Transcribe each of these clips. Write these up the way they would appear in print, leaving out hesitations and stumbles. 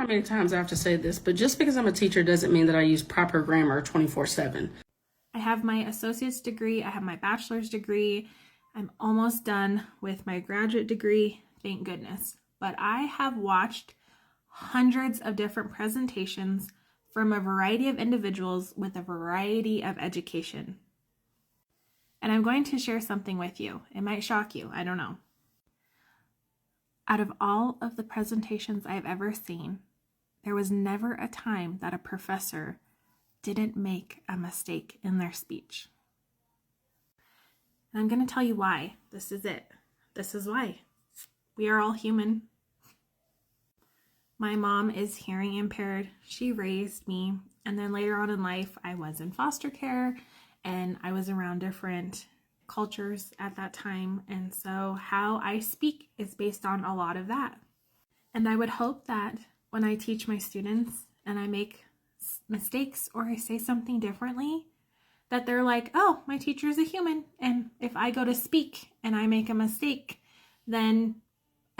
how many times I have to say this, but just because I'm a teacher doesn't mean that I use proper grammar 24/7. I have my associate's degree, I have my bachelor's degree, I'm almost done with my graduate degree, thank goodness. But I have watched hundreds of different presentations from a variety of individuals with a variety of education. And I'm going to share something with you. It might shock you, I don't know. Out of all of the presentations I've ever seen, there was never a time that a professor didn't make a mistake in their speech. And I'm going to tell you why. This is it. This is why. We are all human. My mom is hearing impaired. She raised me. And then later on in life, I was in foster care and I was around different cultures at that time. And so how I speak is based on a lot of that. And I would hope that when I teach my students and I make mistakes or I say something differently, that they're like, oh, my teacher is a human. And if I go to speak and I make a mistake, then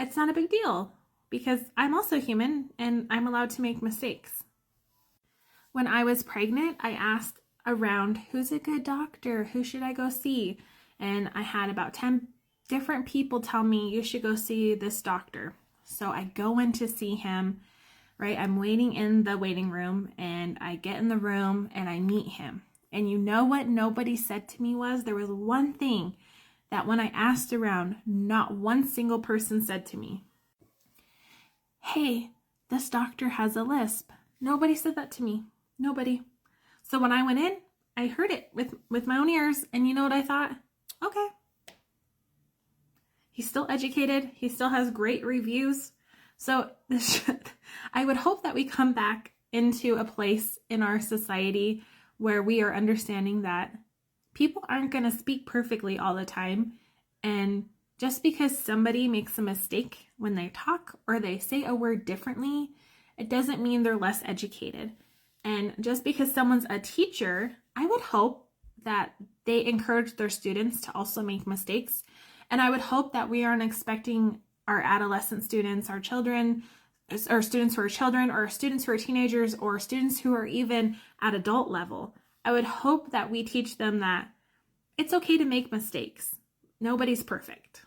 it's not a big deal because I'm also human and I'm allowed to make mistakes. When I was pregnant, I asked around, who's a good doctor? Who should I go see? And I had about 10 different people tell me, you should go see this doctor. So I go in to see him, right? I'm waiting in the waiting room and I get in the room and I meet him. And you know what nobody said to me was, there was one thing that when I asked around, not one single person said to me, hey, this doctor has a lisp. Nobody said that to me. Nobody. So when I went in, I heard it with my own ears. And you know what I thought? Okay. He's still educated. He still has great reviews. So I would hope that we come back into a place in our society where we are understanding that people aren't going to speak perfectly all the time. And just because somebody makes a mistake when they talk or they say a word differently, it doesn't mean they're less educated. And just because someone's a teacher, I would hope that they encourage their students to also make mistakes. And I would hope that we aren't expecting our adolescent students, our children, or students who are children, or students who are teenagers, or students who are even at adult level. I would hope that we teach them that it's okay to make mistakes. Nobody's perfect.